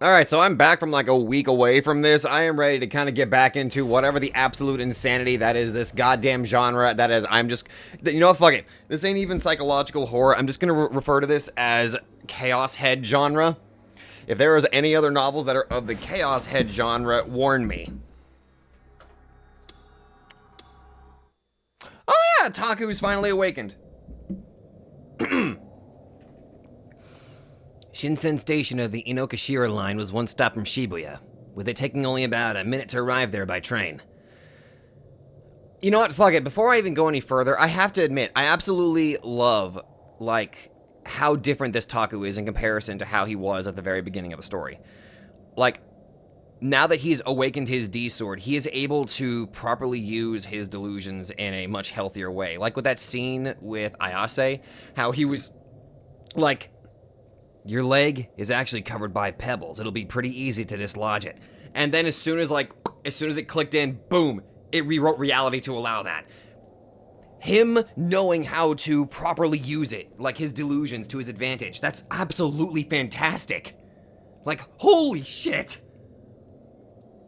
Alright, so I'm back from like a week away from this. I am ready to kind of get back into whatever the absolute insanity that is this goddamn genre. That is, I'm just, you know what, fuck it. This ain't even psychological horror. I'm just gonna refer to this as chaos head genre. If there is any other novels that are of the chaos head genre, warn me. Oh yeah, Taku's finally awakened. Shinsen Station of the Inokashira line was one stop from Shibuya, with it taking only about a minute to arrive there by train. You know what, fuck it, before I even go any further, I have to admit, I absolutely love, like, how different this Taku is in comparison to how he was at the very beginning of the story. Like, now that he's awakened his D-Sword, he is able to properly use his delusions in a much healthier way. Like with that scene with Ayase, how he was, like, your leg is actually covered by pebbles. It'll be pretty easy to dislodge it. And then as soon as it clicked in, boom, it rewrote reality to allow that. Him knowing how to properly use it, like his delusions to his advantage, that's absolutely fantastic. Like, holy shit.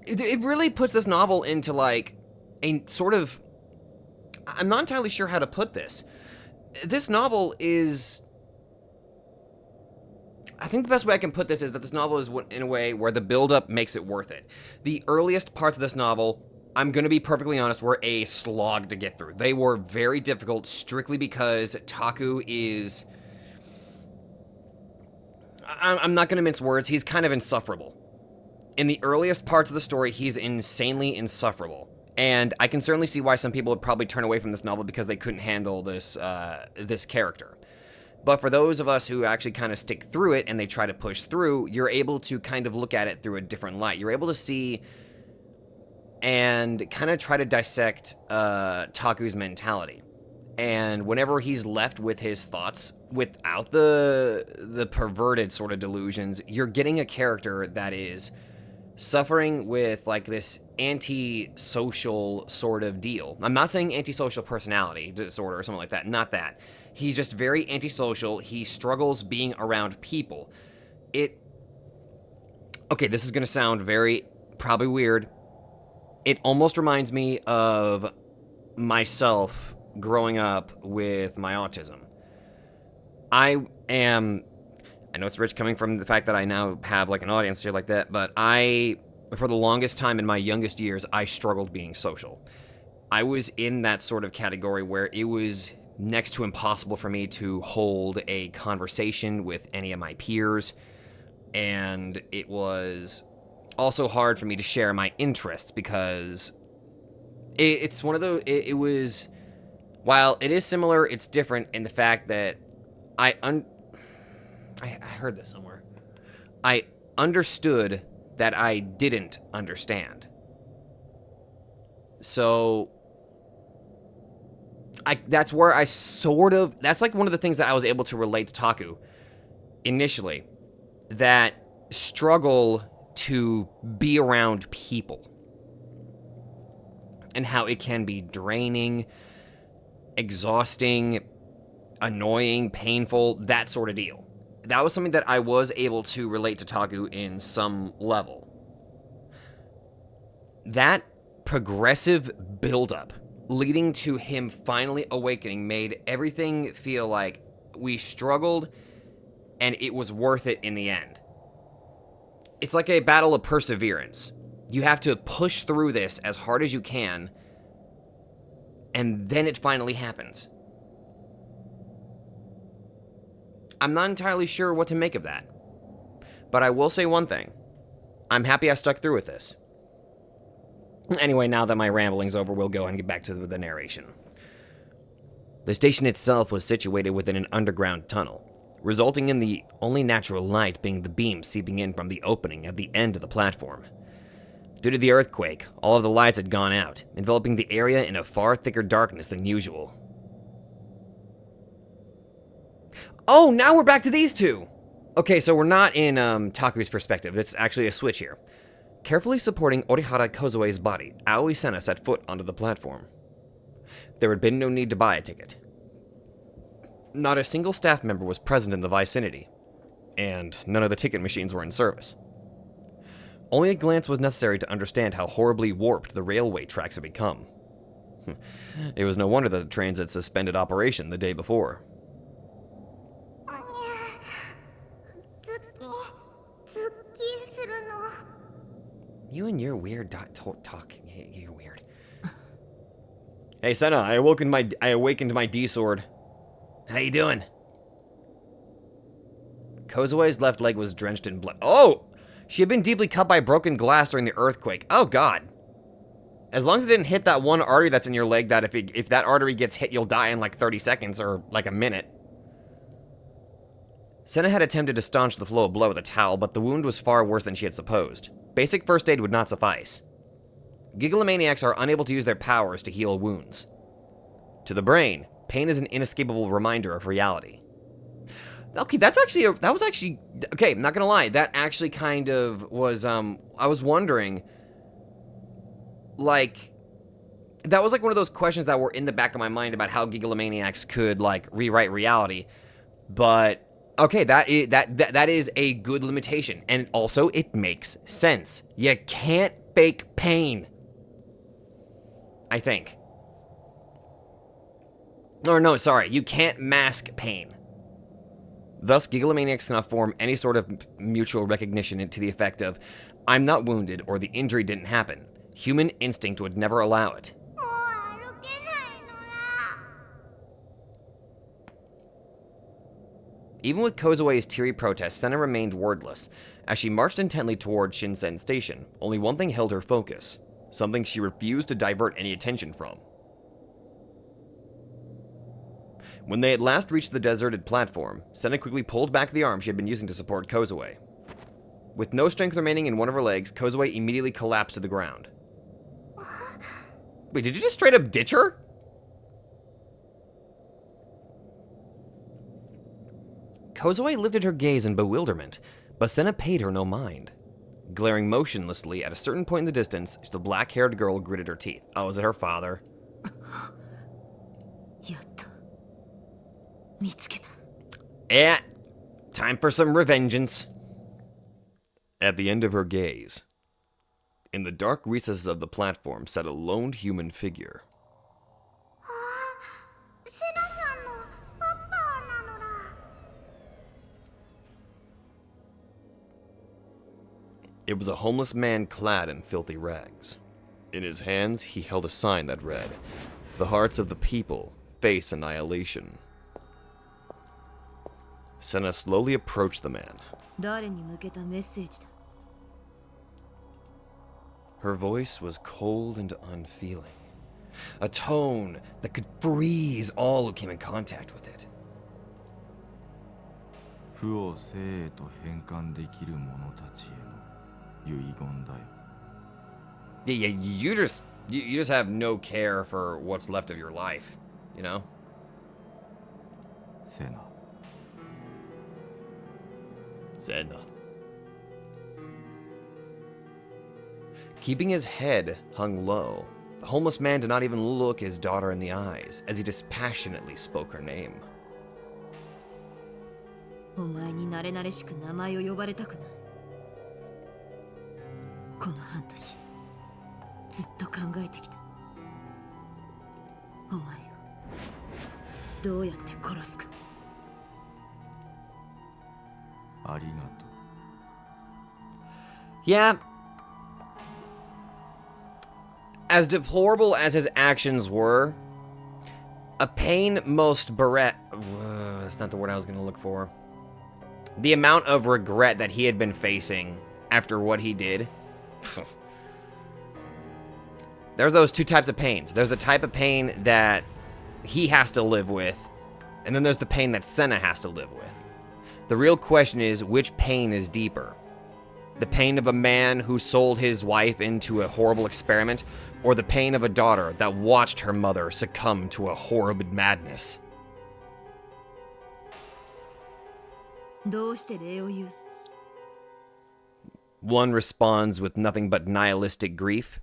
It really puts this novel into like a sort of, I'm not entirely sure how to put this. This novel is, I think the best way I can put this is that this novel is in a way where the build-up makes it worth it. The earliest parts of this novel, I'm going to be perfectly honest, were a slog to get through. They were very difficult strictly because Taku is, I'm not going to mince words, he's kind of insufferable. In the earliest parts of the story, he's insanely insufferable. And I can certainly see why some people would probably turn away from this novel because they couldn't handle this character. But for those of us who actually kind of stick through it and they try to push through, you're able to kind of look at it through a different light. You're able to see and kind of try to dissect Taku's mentality. And whenever he's left with his thoughts without the perverted sort of delusions, you're getting a character that is suffering with like this antisocial sort of deal. I'm not saying antisocial personality disorder or something like that, not that. He's just very antisocial. He struggles being around people. Okay, this is going to sound very, probably weird. It almost reminds me of myself growing up with my autism. I know it's rich coming from the fact that I now have like an audience and shit like that, but for the longest time in my youngest years, I struggled being social. I was in that sort of category where it was next to impossible for me to hold a conversation with any of my peers, and it was also hard for me to share my interests because it's one of those, it was, while it is similar, it's different in the fact that I heard this somewhere. I understood that I didn't understand. So that's where I sort of, that's like one of the things that I was able to relate to Taku initially, that struggle to be around people and how it can be draining, exhausting, annoying, painful, that sort of deal. That was something that I was able to relate to Taku in some level. That progressive buildup leading to him finally awakening made everything feel like we struggled and it was worth it in the end. It's like a battle of perseverance. You have to push through this as hard as you can, and then it finally happens. I'm not entirely sure what to make of that. But I will say one thing. I'm happy I stuck through with this. Anyway, now that my rambling's over, we'll go and get back to the narration. The station itself was situated within an underground tunnel, resulting in the only natural light being the beam seeping in from the opening at the end of the platform. Due to the earthquake, all of the lights had gone out, enveloping the area in a far thicker darkness than usual. Oh, now we're back to these two! Okay, so we're not in Taku's perspective. It's actually a switch here. Carefully supporting Orihara Kozue's body, Aoi Sena set foot onto the platform. There had been no need to buy a ticket. Not a single staff member was present in the vicinity, and none of the ticket machines were in service. Only a glance was necessary to understand how horribly warped the railway tracks had become. It was no wonder that the trains had suspended operation the day before. You and your weird talking. You're weird. Hey, Senna, I awakened my D-sword. How you doing? Kozue's left leg was drenched in blood. Oh! She had been deeply cut by broken glass during the earthquake. Oh, God. As long as it didn't hit that one artery that's in your leg, that if that artery gets hit, you'll die in like 30 seconds or like a minute. Senna had attempted to staunch the flow of blood with a towel, but the wound was far worse than she had supposed. Basic first aid would not suffice. Gigalomaniacs are unable to use their powers to heal wounds. To the brain, pain is an inescapable reminder of reality. Okay, that was actually, okay, I'm not gonna lie, that actually kind of was, I was wondering, like, that was like one of those questions that were in the back of my mind about how Gigalomaniacs could, like, rewrite reality, but, okay, that is a good limitation, and also, it makes sense. You can't fake pain. I think. Or no, sorry, you can't mask pain. Thus, Gigalomaniacs cannot form any sort of mutual recognition to the effect of, I'm not wounded or the injury didn't happen. Human instinct would never allow it. Even with Kozue's teary protest, Senna remained wordless. As she marched intently toward Shinsen Station, only one thing held her focus. Something she refused to divert any attention from. When they at last reached the deserted platform, Senna quickly pulled back the arm she had been using to support Kozue. With no strength remaining in one of her legs, Kozue immediately collapsed to the ground. Wait, did you just straight up ditch her? Kozue lifted her gaze in bewilderment, but Senna paid her no mind. Glaring motionlessly at a certain point in the distance, the black-haired girl gritted her teeth. Oh, is it her father? Yeah, time for some revengeance. At the end of her gaze, in the dark recesses of the platform sat a lone human figure. It was a homeless man clad in filthy rags. In his hands, he held a sign that read, "The hearts of the people face annihilation." Senna slowly approached the man. Her voice was cold and unfeeling. A tone that could freeze all who came in contact with it. Yeah, you just have no care for what's left of your life, you know? Senna. Keeping his head hung low, the homeless man did not even look his daughter in the eyes as he dispassionately spoke her name. Yeah. As deplorable as his actions were, a pain most that's not the word I was going to look for. The amount of regret that he had been facing after what he did. There's those two types of pains. There's the type of pain that he has to live with, and then there's the pain that Senna has to live with. The real question is, which pain is deeper? The pain of a man who sold his wife into a horrible experiment, or the pain of a daughter that watched her mother succumb to a horrible madness? One responds with nothing but nihilistic grief.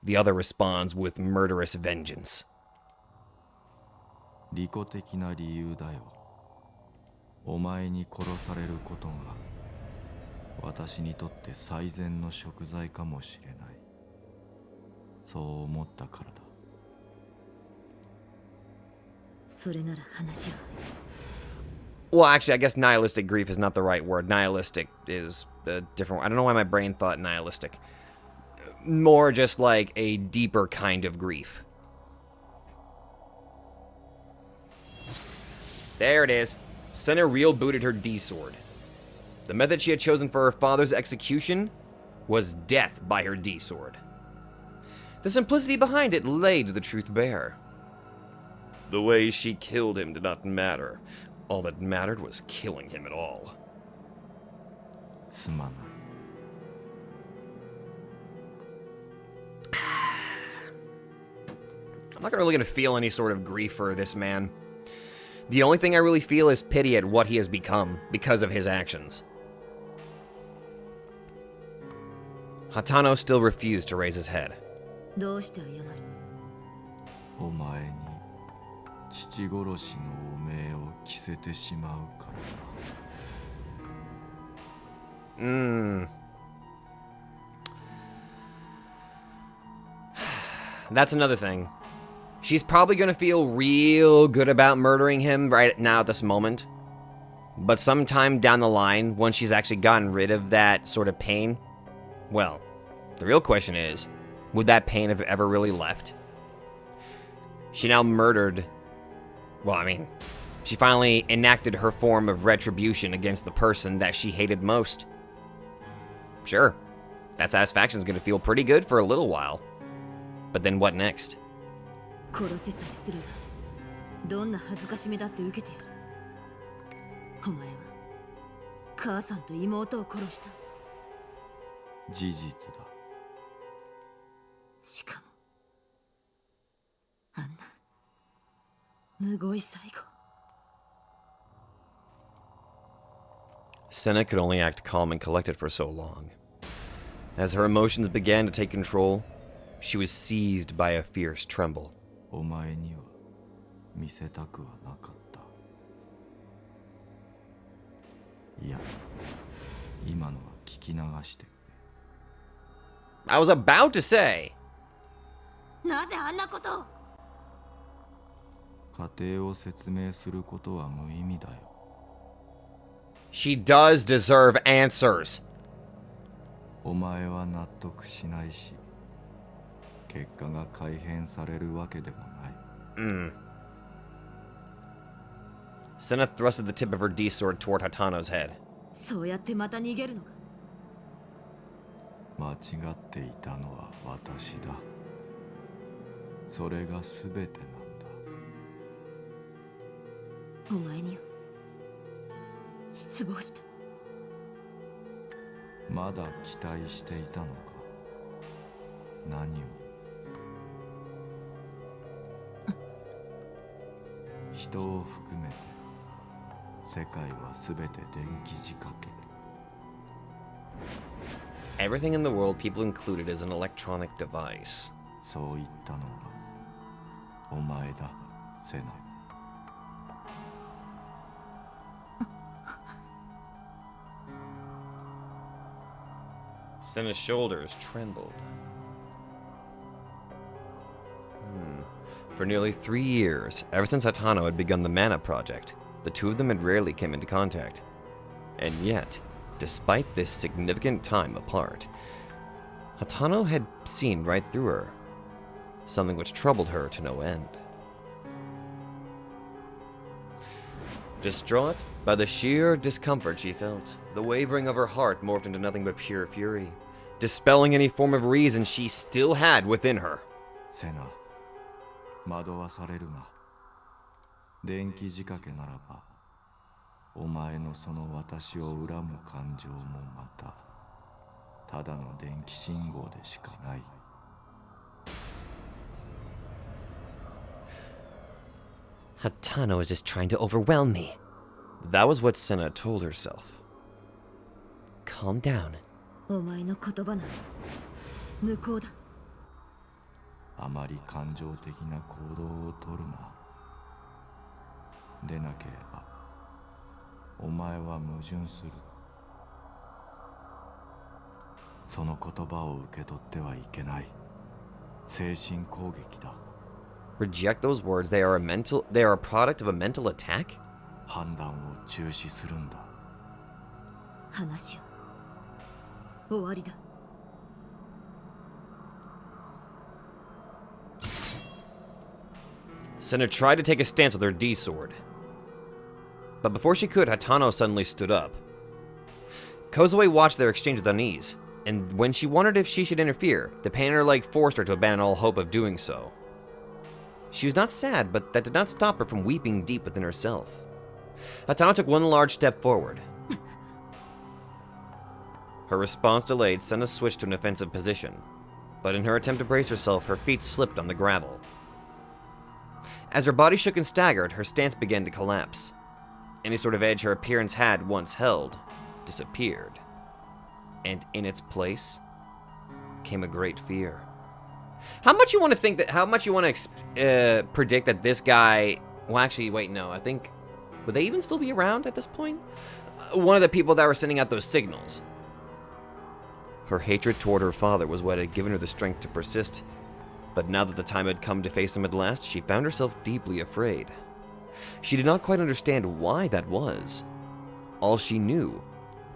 The other responds with murderous vengeance. 私にとって最善の食材かもしれない。そう思ったからだ。それなら話は。Well, actually, I guess nihilistic grief is not the right word. Nihilistic is a different. I don't know why my brain thought nihilistic. More just like a deeper kind of grief. There it is. Senna real booted her D-sword. The method she had chosen for her father's execution was death by her D-sword. The simplicity behind it laid the truth bare. The way she killed him did not matter. All that mattered was killing him at all. すまない。I'm not really gonna feel any sort of grief for this man. The only thing I really feel is pity at what he has become because of his actions. Hatano still refused to raise his head. どうして謝る？お前に父殺しの汚名を着せてしまうからだ。That's another thing. She's probably gonna feel real good about murdering him right now at this moment. But sometime down the line, once she's actually gotten rid of that sort of pain, well, the real question is, would that pain have ever really left? She now murdered... Well, I mean, she finally enacted her form of retribution against the person that she hated most. Sure, that satisfaction's gonna feel pretty good for a little while. But then what next? 殺せさえすればどんな恥ずかしめだって受けてやる。お前は母さんと妹を殺した。事実だ。しかもあんなむごい最後。Senna could only act calm and collected for so long. As her emotions began to take control, she was seized by a fierce tremble. お前には見せたくはなかった。いや、今のは聞き流してくれ。I was about to say. なぜあんなことを。家庭を説明することは無意味だよ。She does deserve answers. お前は納得しないし、結果が改変されるわけでもない。Senna thrusted the tip of her D-sword toward Hatano's head. そうやってまた逃げるのか。間違っていたのは私だ。それが全てなんだ。お前には失望した。まだ期待していたのか。何を。人を含めて世界は全て電気仕掛け。Everything in the world, people included, is an electronic device. そう言ったのはお前だ、セナ。Senna's shoulders trembled. For nearly 3 years, ever since Hatano had begun the Mana Project, the two of them had rarely come into contact. And yet, despite this significant time apart, Hatano had seen right through her, something which troubled her to no end. Distraught by the sheer discomfort she felt, the wavering of her heart morphed into nothing but pure fury, dispelling any form of reason she still had within her. セナ、惑わされるな。電気仕掛けならば、お前のその私を恨む感情もまた、ただの電気信号でしかない。Hatano is just trying to overwhelm me. That was what Senna told herself. Calm down. お前の言葉なら無効だ。あまり感情的な行動をとるな。でなければ、お前は矛盾する。その言葉を受け取ってはいけない。精神攻撃だ。 Reject those words. They are a product of a mental attack? 判断を中止するんだ。話を終わりだ。Senna tried to take a stance with her D-sword. But before she could, Hatano suddenly stood up. Kozue watched their exchange with unease, and when she wondered if she should interfere, the pain in her leg forced her to abandon all hope of doing so. She was not sad, but that did not stop her from weeping deep within herself. Hatano took one large step forward. Her response delayed, Senna switched to an offensive position, but in her attempt to brace herself, her feet slipped on the gravel. As her body shook and staggered, her stance began to collapse. Any sort of edge her appearance had once held disappeared, and in its place came a great fear. How much you want to think that? How much you want to predict that this guy? Well, actually, wait, no. I think would they even still be around at this point? One of the people that were sending out those signals. Her hatred toward her father was what had given her the strength to persist. But now that the time had come to face him at last, she found herself deeply afraid. She did not quite understand why that was. All she knew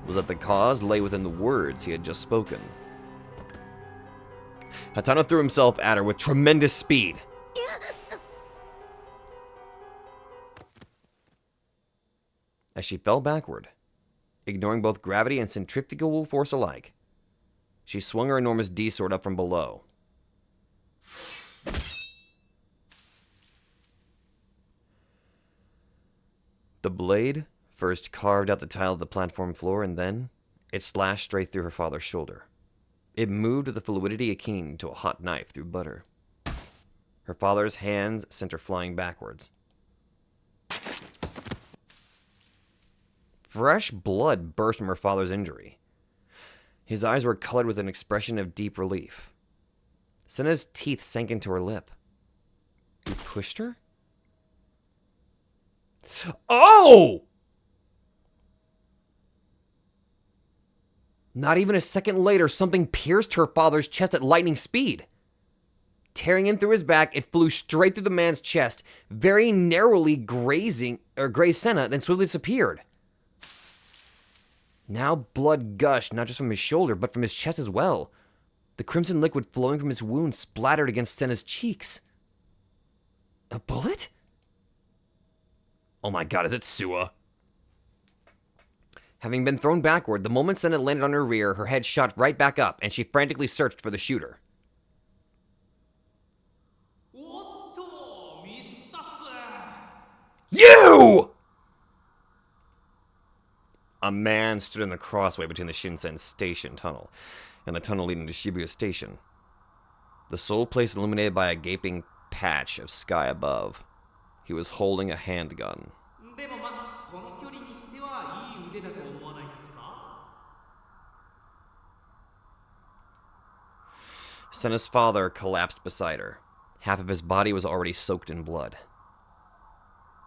was that the cause lay within the words he had just spoken. Hatano threw himself at her with tremendous speed. As she fell backward, ignoring both gravity and centrifugal force alike, she swung her enormous D-sword up from below. The blade first carved out the tile of the platform floor, and then it slashed straight through her father's shoulder. It moved with a fluidity akin to a hot knife through butter. Her father's hands sent her flying backwards. Fresh blood burst from her father's injury. His eyes were colored with an expression of deep relief. Senna's teeth sank into her lip. You pushed her? Oh! Not even a second later, something pierced her father's chest at lightning speed. Tearing in through his back, it flew straight through the man's chest, very narrowly grazed Senna, then swiftly disappeared. Now blood gushed, not just from his shoulder, but from his chest as well. The crimson liquid flowing from his wound splattered against Senna's cheeks. A bullet? Oh my god, is it Sua? Having been thrown backward, the moment Senna landed on her rear, her head shot right back up, and she frantically searched for the shooter. You! A man stood in the crossway between the Shinsen Station tunnel and the tunnel leading to Shibuya Station. The sole place illuminated by a gaping patch of sky above. He was holding a handgun. Senna's father collapsed beside her. Half of his body was already soaked in blood.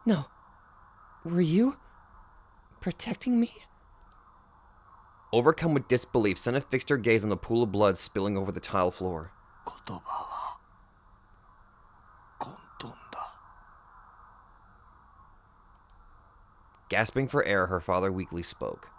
No. Were you protecting me? Overcome with disbelief, Senna fixed her gaze on the pool of blood spilling over the tile floor. Gasping for air, her father weakly spoke.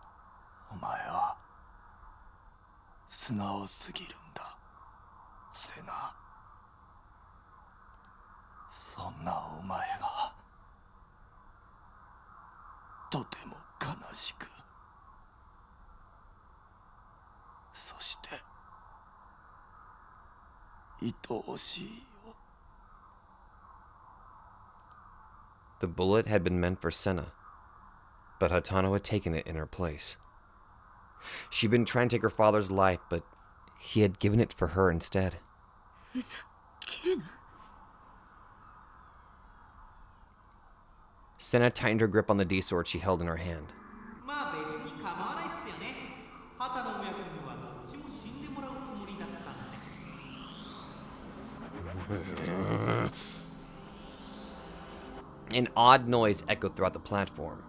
The bullet had been meant for Senna, but Hatano had taken it in her place. She'd been trying to take her father's life, but he had given it for her instead. Senna tightened her grip on the D-sword she held in her hand. An odd noise echoed throughout the platform.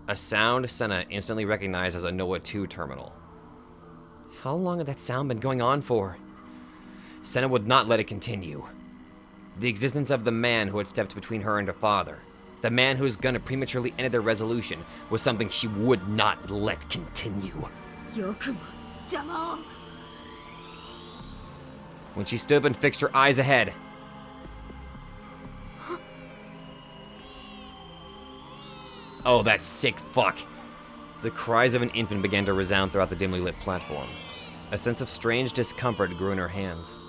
A sound Senna instantly recognized as a Noah 2 terminal. How long had that sound been going on for? Senna would not let it continue. The existence of the man who had stepped between her and her father, the man whose gun had prematurely ended their resolution, was something she would not let continue. When she stood up and fixed her eyes ahead, oh, that sick fuck. The cries of an infant began to resound throughout the dimly lit platform. A sense of strange discomfort grew in her hands,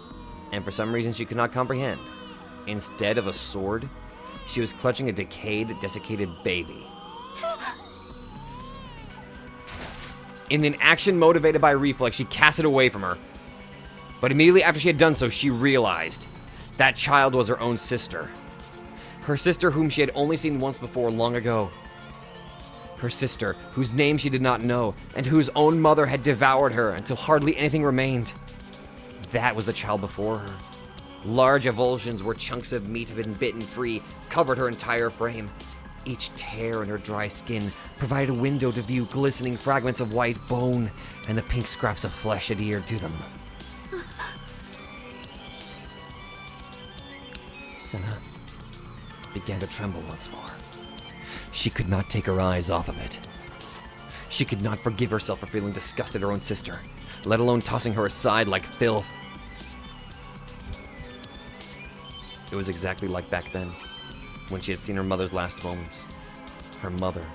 and for some reason she could not comprehend. Instead of a sword, she was clutching a decayed, desiccated baby. In an action motivated by reflex, she cast it away from her. But immediately after she had done so, she realized that child was her own sister. Her sister whom she had only seen once before long ago. Her sister, whose name she did not know, and whose own mother had devoured her until hardly anything remained. That was the child before her. Large avulsions where chunks of meat had been bitten free covered her entire frame. Each tear in her dry skin provided a window to view glistening fragments of white bone and the pink scraps of flesh adhered to them. Senna began to tremble once more. She could not take her eyes off of it. She could not forgive herself for feeling disgusted at her own sister, let alone tossing her aside like filth. It was exactly like back then, when she had seen her mother's last moments. Her mother,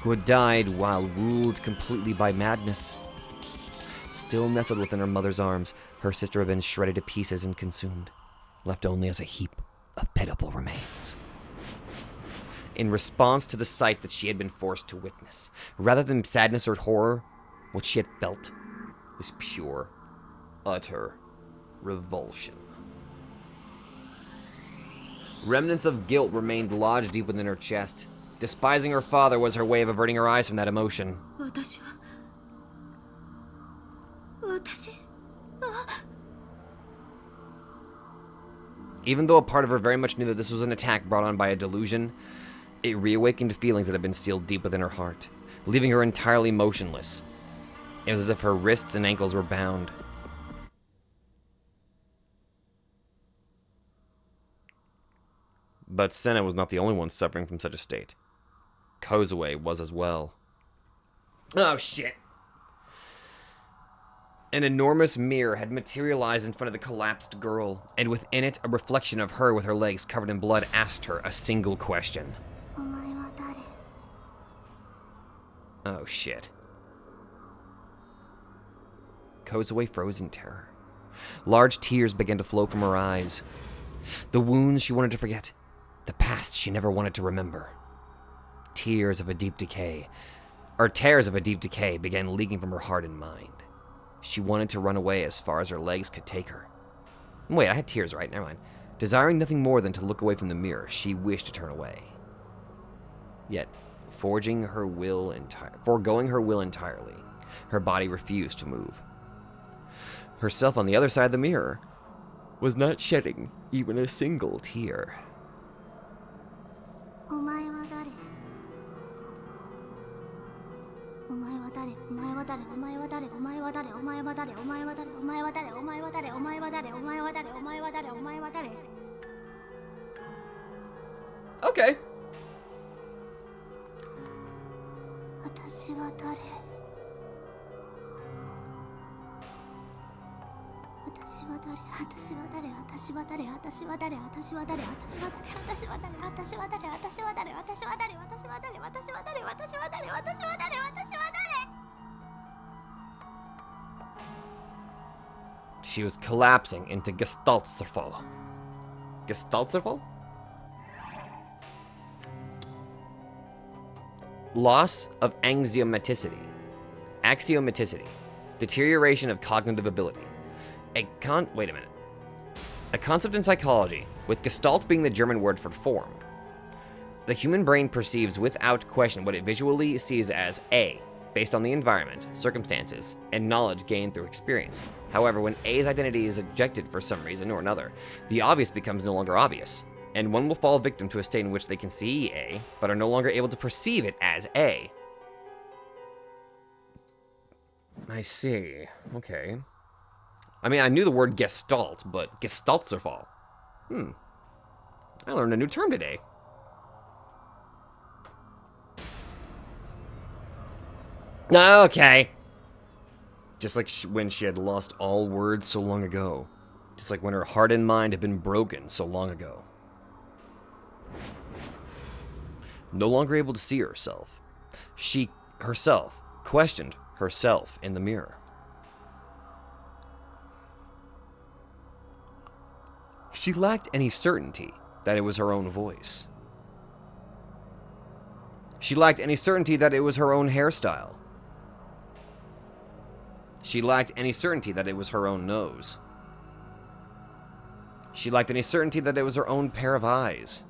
who had died while ruled completely by madness. Still nestled within her mother's arms, her sister had been shredded to pieces and consumed, left only as a heap of pitiful remains. In response to the sight that she had been forced to witness, rather than sadness or horror, what she had felt was pure, utter revulsion. Remnants of guilt remained lodged deep within her chest. Despising her father was her way of averting her eyes from that emotion. Even though a part of her very much knew that this was an attack brought on by a delusion, it reawakened feelings that had been sealed deep within her heart, leaving her entirely motionless. It was as if her wrists and ankles were bound. But Senna was not the only one suffering from such a state. Kozue was as well. Oh, shit. An enormous mirror had materialized in front of the collapsed girl, and within it, a reflection of her with her legs covered in blood asked her a single question. Oh, shit. Kozue froze in terror. Large tears began to flow from her eyes. The wounds she wanted to forget. The past she never wanted to remember. Tears of a deep decay began leaking from her heart and mind. She wanted to run away as far as her legs could take her. Wait, I had tears, right? Never mind. Desiring nothing more than to look away from the mirror, she wished to turn away. Yet, foregoing her will entirely, her body refused to move. Herself on the other side of the mirror was not shedding even a single tear. Okay. She was collapsing into Gestaltzerfall. Gestaltzerfall? Loss of axiomaticity. Axiomaticity. Deterioration of cognitive ability. Wait a minute. A concept in psychology, with Gestalt being the German word for form. The human brain perceives without question what it visually sees as A, based on the environment, circumstances, and knowledge gained through experience. However, when A's identity is ejected for some reason or another, the obvious becomes no longer obvious, and one will fall victim to a state in which they can see A, but are no longer able to perceive it as A. I see. Okay. I mean, I knew the word gestalt, but gestaltzerfall. I learned a new term today. Okay. Just like when she had lost all words so long ago. Just like when her heart and mind had been broken so long ago. No longer able to see herself. She herself questioned herself in the mirror. She lacked any certainty that it was her own voice. She lacked any certainty that it was her own hairstyle. She lacked any certainty that it was her own nose. She lacked any certainty that it was her own pair of eyes.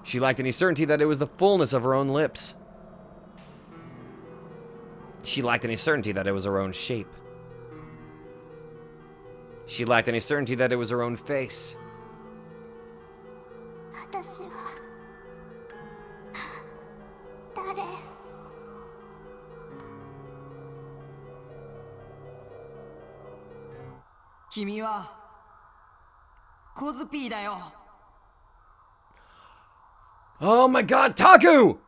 She lacked any certainty that it was the fullness of her own lips. She lacked any certainty that it was her own shape. She lacked any certainty that it was her own face. 私は誰？君はコズピーだよ。 Oh my god, Taku!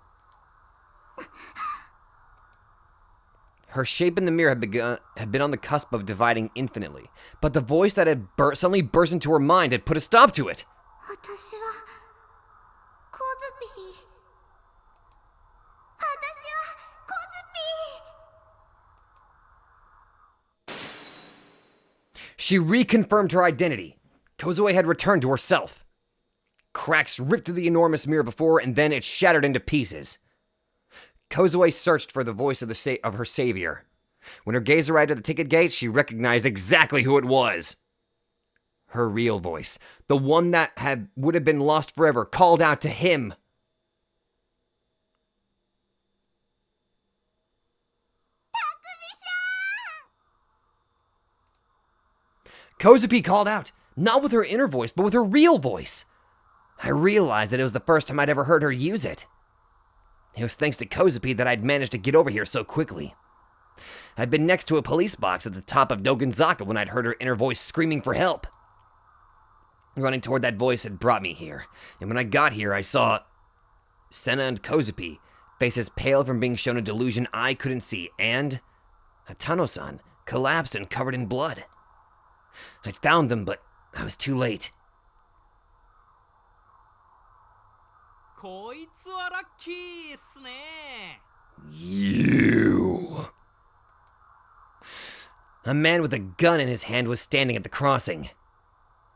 Her shape in the mirror had been on the cusp of dividing infinitely, but the voice that had suddenly burst into her mind had put a stop to it. 私はコズピー。私はコズピー。 She reconfirmed her identity. Kozue had returned to herself. Cracks ripped through the enormous mirror before, and then it shattered into pieces. Kozue searched for the voice of her savior. When her gaze arrived at the ticket gate, she recognized exactly who it was. Her real voice, the one that would have been lost forever, called out to him. Kozupi called out, not with her inner voice, but with her real voice. I realized that it was the first time I'd ever heard her use it. It was thanks to Kozupi that I'd managed to get over here so quickly. I'd been next to a police box at the top of Dogenzaka when I'd heard her inner voice screaming for help. Running toward that voice had brought me here, and when I got here I saw Senna and Kozupi, faces pale from being shown a delusion I couldn't see, and Hatano-san, collapsed and covered in blood. I'd found them, but I was too late. こいつはラッキーっすね。 You. A man with a gun in his hand was standing at the crossing.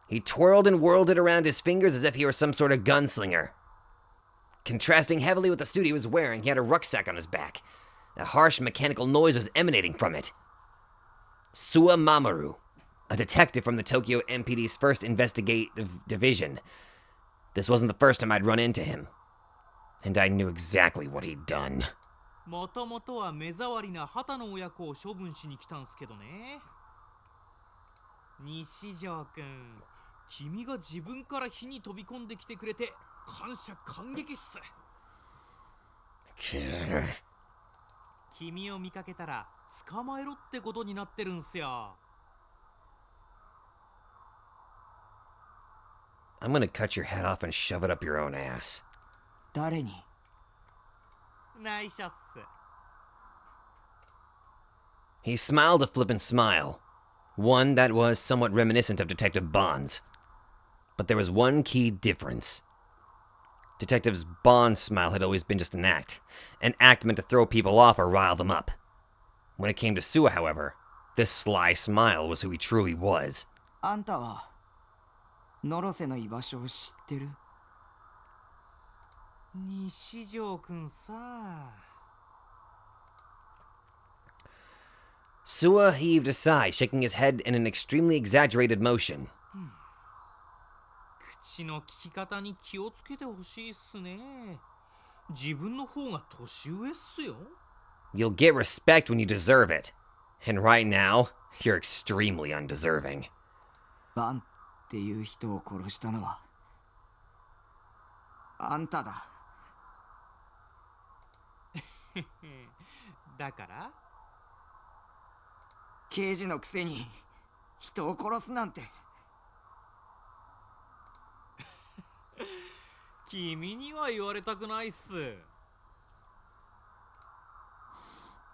He twirled and whirled it around his fingers as if he were some sort of gunslinger. Contrasting heavily with the suit he was wearing, he had a rucksack on his back. A harsh mechanical noise was emanating from it. Suwa Mamoru, a detective from the Tokyo MPD's first investigative division. This wasn't the first time I'd run into him. And I knew exactly what he'd done. もともとは目障りな畑の親子を処分しに来たんすけどね。西条くん、君が自分から火に飛び込んできてくれて感謝感激っす。君を見かけたら捕まえろってことになってるんすよ。 I'm gonna cut your head off and shove it up your own ass. 誰に？内緒っす。 He smiled a flippant smile, one that was somewhat reminiscent of Detective Bond's. But there was one key difference. Detective Bond's smile had always been just an act meant to throw people off or rile them up. When it came to Suwa, however, this sly smile was who he truly was. あんたはノロセの居場所を知ってる？西条くんさ。 Suwa heaved a sigh, shaking his head in an extremely exaggerated motion. 口の利き方に気をつけてほしいっすね。自分の方が年上っすよ。 You'll get respect when you deserve it. And right now, you're extremely undeserving. バンっていう人を殺したのはあんただ。だから刑事のくせに人を殺すなんて。君には言われたくないっす。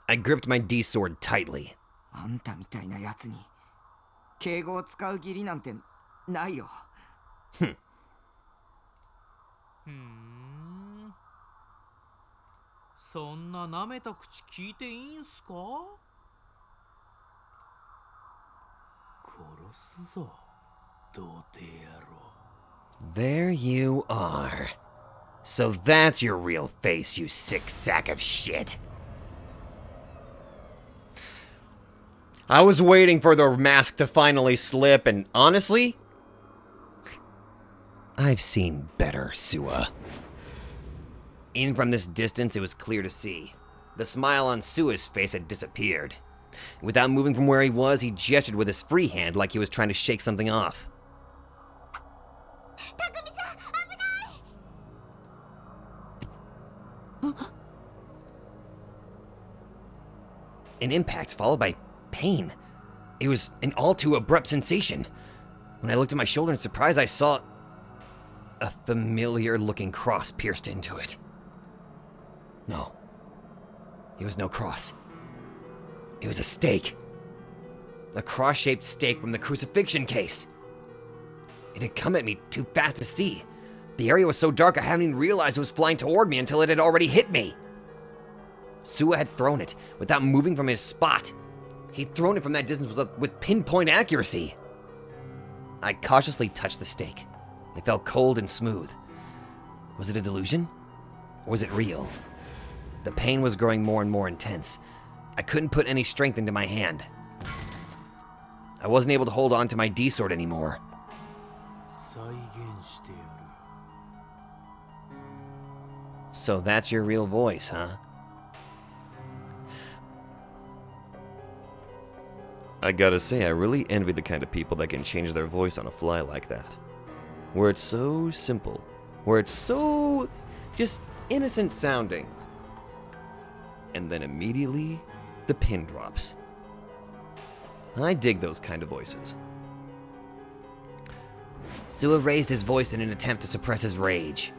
I gripped my D sword tightly. あんたみたいなやつに敬語を使う義理なんてないよ。そんな舐めた口聞いていいんすか？殺すぞ、童貞野郎。There you are. So that's your real face, you sick sack of shit. I was waiting for the mask to finally slip, and honestly, I've seen better, Sua. Even from this distance, it was clear to see. The smile on Sua's face had disappeared. Without moving from where he was, he gestured with his free hand like he was trying to shake something off. An impact followed by pain. It was an all too abrupt sensation. When I looked at my shoulder in surprise, I saw a familiar-looking cross pierced into it. No. It was no cross. It was a stake. A cross-shaped stake from the crucifixion case. It had come at me too fast to see. The area was so dark I hadn't even realized it was flying toward me until it had already hit me. Sua had thrown it without moving from his spot. He'd thrown it from that distance with pinpoint accuracy. I cautiously touched the stake. It felt cold and smooth. Was it a delusion? Or was it real? The pain was growing more and more intense. I couldn't put any strength into my hand. I wasn't able to hold on to my D-sword anymore. So that's your real voice, huh? I gotta say, I really envy the kind of people that can change their voice on a fly like that. Where it's so simple. Where it's so just innocent sounding. And then immediately, the pin drops. I dig those kind of voices. Sua raised his voice in an attempt to suppress his rage.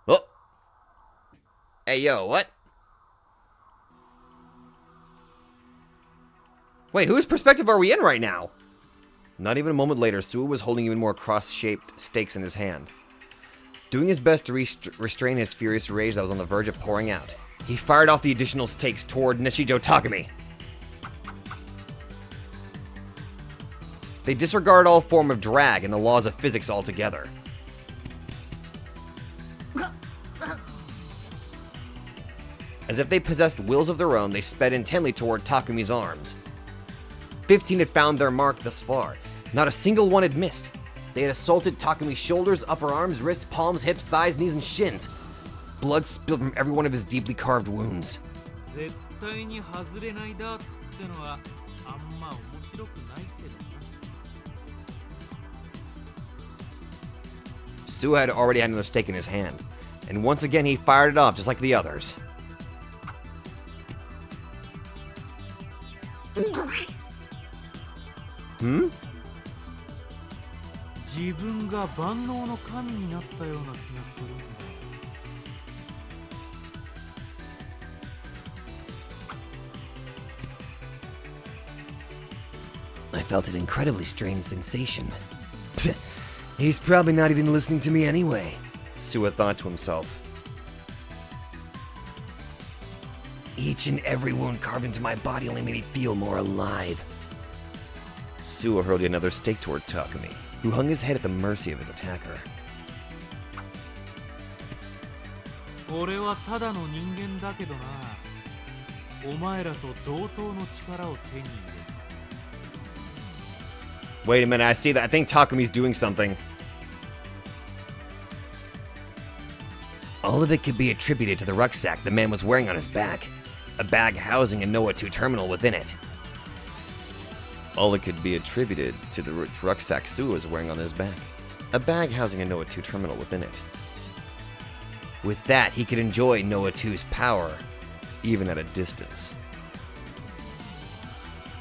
Oh! Hey, yo, what? Wait, whose perspective are we in right now? Not even a moment later, Sua was holding even more cross-shaped stakes in his hand. Doing his best to restrain his furious rage that was on the verge of pouring out, he fired off the additional stakes toward Nishijo Takumi. They disregard all form of drag and the laws of physics altogether. As if they possessed wills of their own, they sped intently toward Takumi's arms. 15 had found their mark thus far. Not a single one had missed. They had assaulted Takumi's shoulders, upper arms, wrists, palms, hips, thighs, knees, and shins. Blood spilled from every one of his deeply carved wounds. Sua had already had another stake in his hand, and once again he fired it off just like the others. Hmm? I felt an incredibly strange sensation. He's probably not even listening to me anyway, Sua thought to himself. Each and every wound carved into my body only made me feel more alive. Sua hurled another stake toward Takumi, who hung his head at the mercy of his attacker. Wait a minute, I see that. I think Takumi's doing something. All of it could be attributed to the rucksack the man was wearing on his back. A bag housing a Noah 2 terminal within it. All it could be attributed to the rucksack Sua was wearing on his back. a bag housing a Noah 2 terminal within it. With that, he could enjoy Noah 2's power, even at a distance.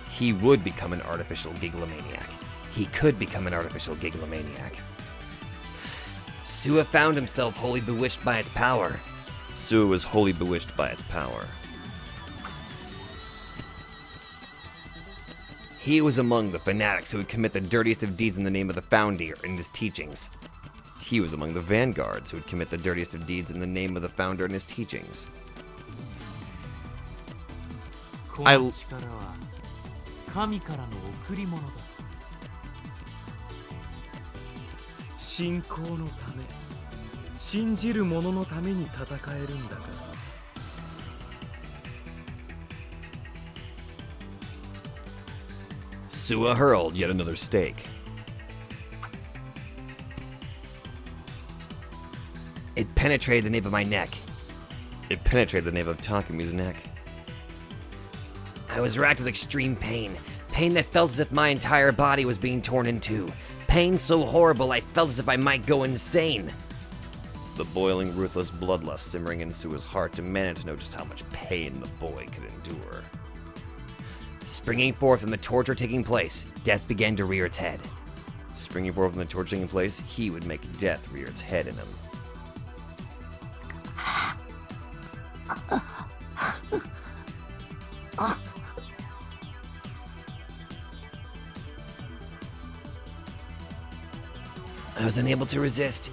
He would become an artificial gigalomaniac. He could become an artificial gigalomaniac. Sua found himself wholly bewitched by its power. Sua was wholly bewitched by its power. He was among the fanatics who would commit the dirtiest of deeds in the name of the founder and his teachings. He was among the vanguards who would commit the dirtiest of deeds in the name of the founder and his teachings. この力は神からの贈り物だ。信仰のため、信じる者のために戦えるんだから。Sua hurled yet another stake. It penetrated the nape of my neck. It penetrated the nape of Takumi's neck. I was racked with extreme pain. Pain that felt as if my entire body was being torn in two. Pain so horrible I felt as if I might go insane. The boiling, ruthless bloodlust simmering in Sua's heart demanded to know just how much pain the boy could endure. Springing forth from the torture taking place, death began to rear its head. Springing forth from the torture taking place, he would make death rear its head in him. I was unable to resist,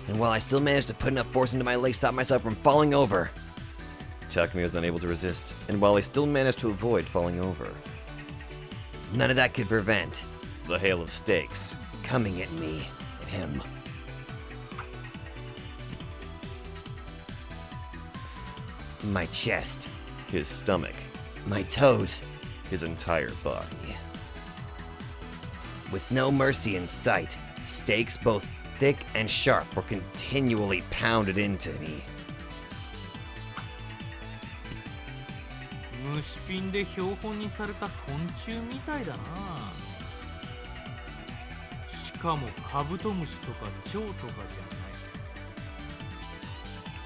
and while I still managed to put enough force into my legs to stop myself from falling over, Takumi was unable to resist, and while I still managed to avoid falling over, none of that could prevent the hail of stakes coming at me and him. My chest, his stomach, my toes, his entire body. With no mercy in sight, stakes both thick and sharp were continually pounded into me. 虫ピンで標本にされた昆虫みたいだな。しかもカブトムシとか蝶とかじゃない。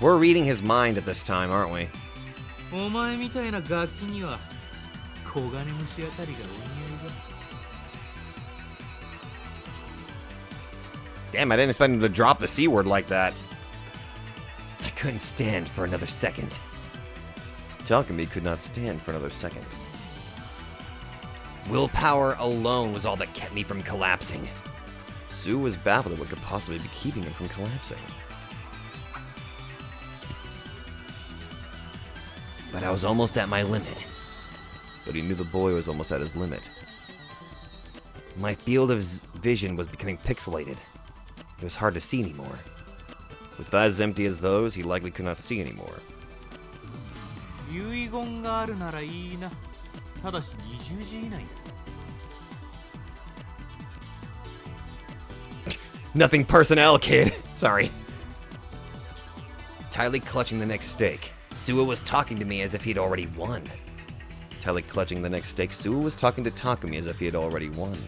We're reading his mind at this time, aren't we? お前みたいなガキにはコガネムシあたりがお似合いだ。Damn, I didn't expect him to drop the C word like that. I couldn't stand for another second. Takumi could not stand for another second. Willpower alone was all that kept me from collapsing. Sue was baffled at what could possibly be keeping him from collapsing. But I was almost at my limit. But he knew the boy was almost at his limit. My field of vision was becoming pixelated. It was hard to see anymore. With eyes as empty as those, he likely could not see anymore. 遺言があるならいいな。ただし20時以内だ。Nothing personnel, kid. Sorry. Tightly clutching the next stake, Sua was talking to me as if he'd already won. Tightly clutching the next stake, Sua was talking to Takumi as if he had already won.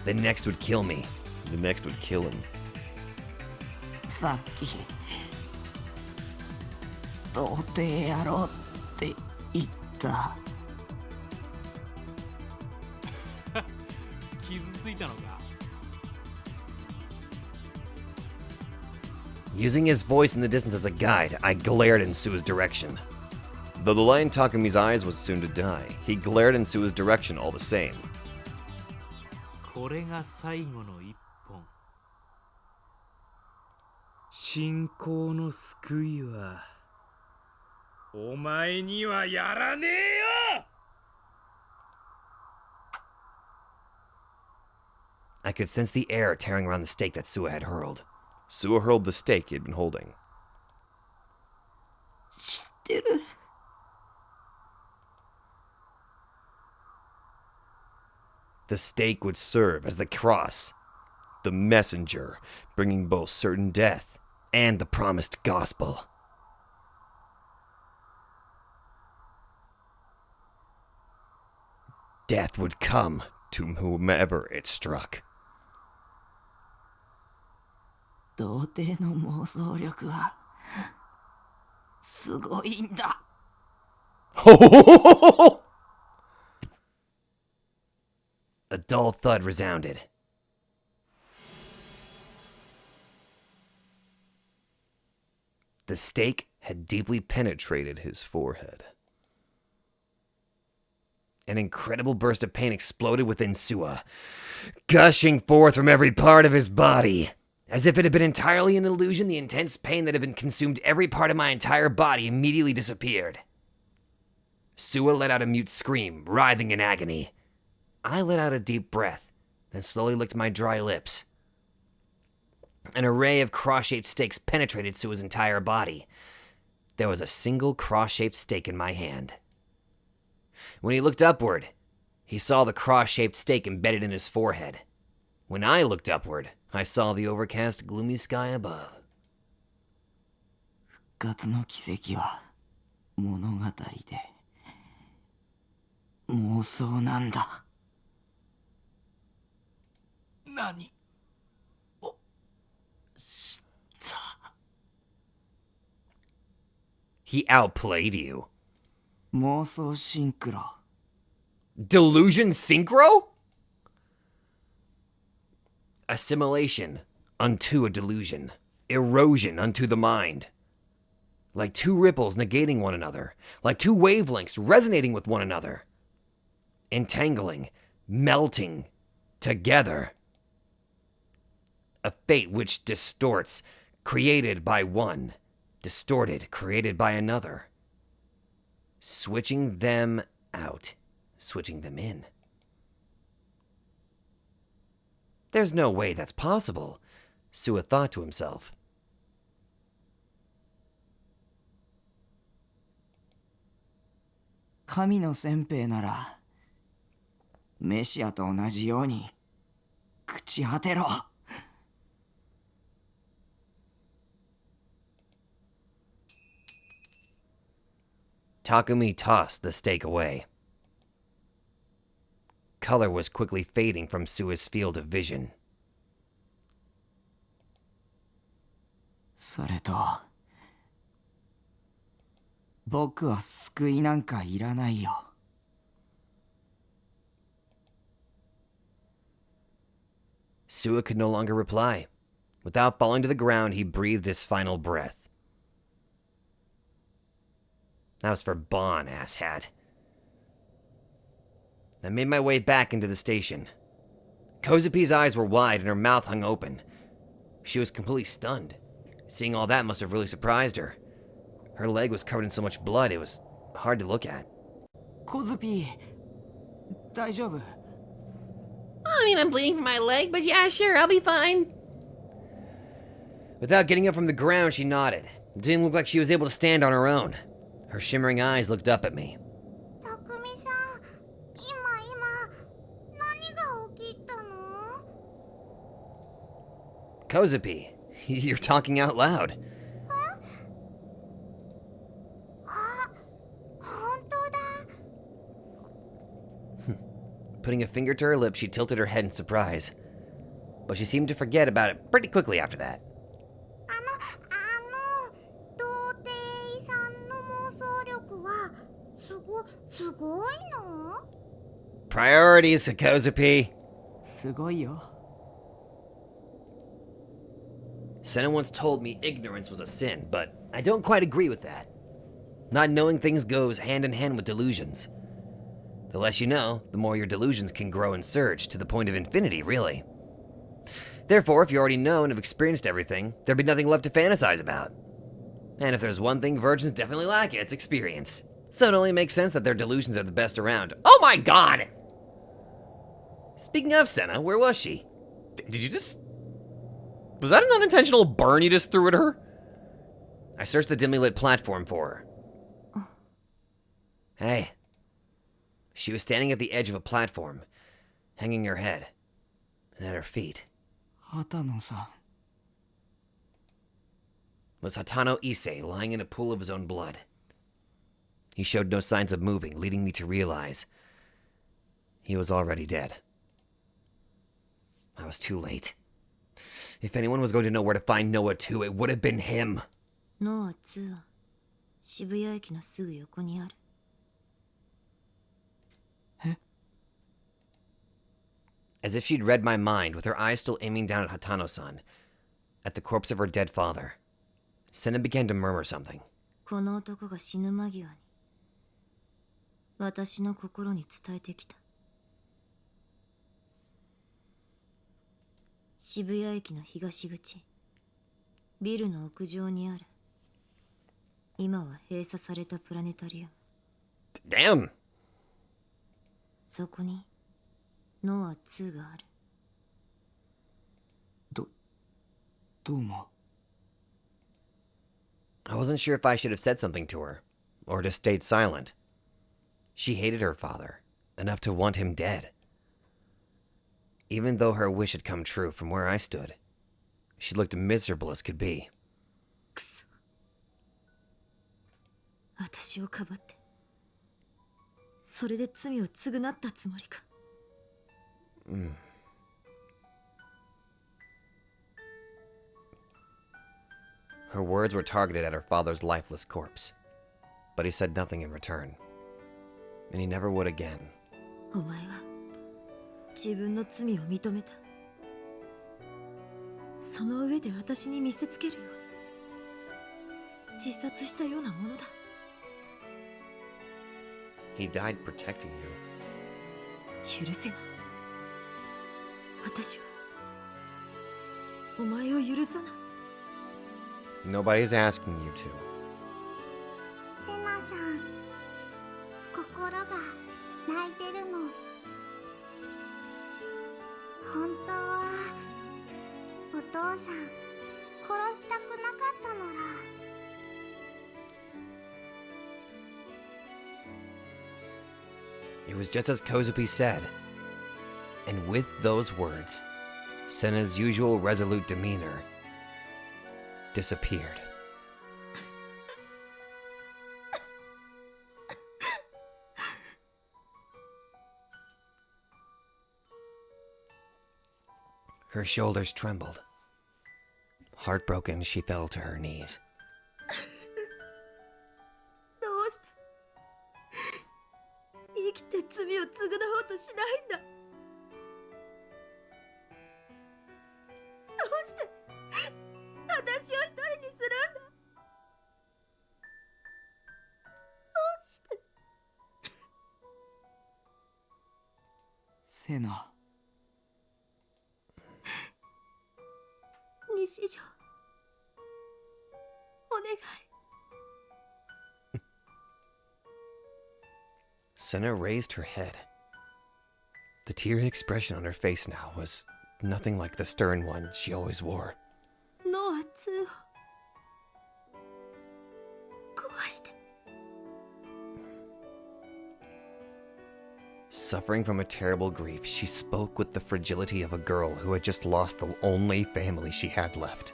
The next would kill me. The next would kill him. さっき童貞やろうって言った。傷ついたのか。Using his voice in the distance as a guide, I glared in Sua's direction. Though the light in Takumi's eyes was soon to die, he glared in Sua's direction all the same. これが最後の一本。信仰の救いはお前にはやらねえよ。I could sense the air tearing around the stake that Sua had hurled. Sua hurled the stake he had been holding. 知ってる。The stake would serve as the cross, the messenger, bringing both certain death and the promised gospel. Death would come to whomever it struck. 童貞の妄想力はすごいんだ。A dull thud resounded. The stake had deeply penetrated his forehead. An incredible burst of pain exploded within Sua, gushing forth from every part of his body. As if it had been entirely an illusion, the intense pain that had been consumed every part of my entire body immediately disappeared. Sua let out a mute scream, writhing in agony. I let out a deep breath, then slowly licked my dry lips. An array of cross-shaped stakes penetrated Sua's entire body. There was a single cross-shaped stake in my hand. When he looked upward, he saw the cross-shaped stake embedded in his forehead. When I looked upward, I saw the overcast, gloomy sky above. 復活の奇跡は物語で妄想なんだ。何をした？ He outplayed you. 妄想シンクロ。Delusion synchro? Assimilation unto a delusion. Erosion unto the mind. Like two ripples negating one another. Like two wavelengths resonating with one another. Entangling, melting together. A fate which distorts, created by one. Distorted, created by another. Switching them out. Switching them in. There's no way that's possible, Sua thought to himself. 神の先兵ならメシアと同じように朽ち果てろ。Takumi tossed the stake away. Color was quickly fading from Sua's field of vision. それと僕は救いなんかいらないよ。Sua could no longer reply. Without falling to the ground, he breathed his final breath. That was for Bon, asshat. I made my way back into the station. Kozupi's eyes were wide and her mouth hung open. She was completely stunned. Seeing all that must have really surprised her. Her leg was covered in so much blood, it was hard to look at. コズピ大丈夫？ I mean, I'm bleeding from my leg, but yeah, sure, I'll be fine. Without getting up from the ground, she nodded. It didn't look like she was able to stand on her own. Her shimmering eyes looked up at me. たくみさん、今何が起きたの？ Kozupi, you're talking out loud. あ、本当だ。 Putting a finger to her lips, she tilted her head in surprise. But she seemed to forget about it pretty quickly after that. 童貞さんの妄想力はすごいの？ Priorities, Kozupi. すごいよ。 Senna once told me ignorance was a sin, but I don't quite agree with that. Not knowing things goes hand in hand with delusions. The less you know, the more your delusions can grow and surge, to the point of infinity, really. Therefore, if you already know and have experienced everything, there'd be nothing left to fantasize about. And if there's one thing virgins definitely lack, it's experience. So it only makes sense that their delusions are the best around. Oh my god! Speaking of Senna, where was she? Did you just... Was that an unintentional burn you just threw at her? I searched the dimly lit platform for her. Hey. She was standing at the edge of a platform, hanging her head, and at her feet. 畑野さん。was Hatano Issei lying in a pool of his own blood. He showed no signs of moving, leading me to realize he was already dead. I was too late. If anyone was going to know where to find Noah 2, it would have been him. ノア2は渋谷駅のすぐ横にある。As if she'd read my mind, with her eyes still aiming down at Hatano-san, at the corpse of her dead father, Senna began to murmur something. この男が死ぬ間際に私の心に伝えてきた。渋谷駅の東口、ビルの屋上にある、今は閉鎖されたプラネタリウム。Damn! そこにノア2がある。どうも。I wasn't sure if I should have said something to her, or just stayed silent. She hated her father, enough to want him dead. Even though her wish had come true from where I stood, she looked miserable as could be. くそ。私をかばって、それで罪を償ったつもりか。Her words were targeted at her father's lifeless corpse, but he said nothing in return, and he never would again. お前は自分の罪を認めた。その上で私に見せつけるように自殺したようなものだ。He died protecting you. 許せない。私はお前を許さない。Nobody's asking you to. セナさん、心が泣いてるの。本当はお父さん殺したくなかったのら。It was just as Kozupi said. And with those words, Senna's usual resolute demeanor disappeared. Her shoulders trembled. Heartbroken, she fell to her knees. どうして生きて罪を償おうとしないんだ。どうして私を一人にするんだ。どうしてセナ。西条、お願い。Senna raised her head. The teary expression on her face now was nothing like the stern one she always wore. ノア2を壊して。Suffering from a terrible grief, she spoke with the fragility of a girl who had just lost the only family she had left.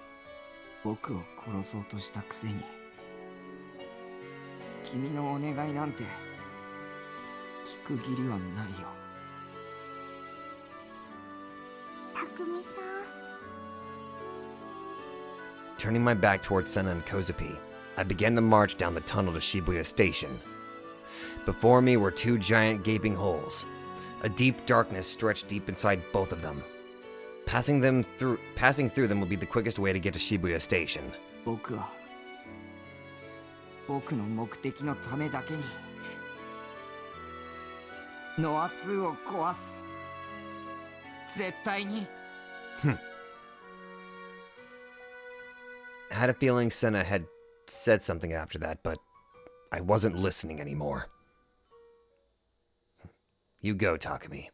僕を殺そうとしたくせに、君のお願いなんて聞く義理はないよ。匠さん。Turning my back towards Senna and Kozupi, I began the march down the tunnel to Shibuya Station. Before me were two giant gaping holes. A deep darkness stretched deep inside both of them. Passing through them would be the quickest way to get to Shibuya Station. 僕は僕の目的のためだけにノア2を壊す。絶対に。I had a feeling Senna had said something after that, but I wasn't listening anymore. You go, Takumi.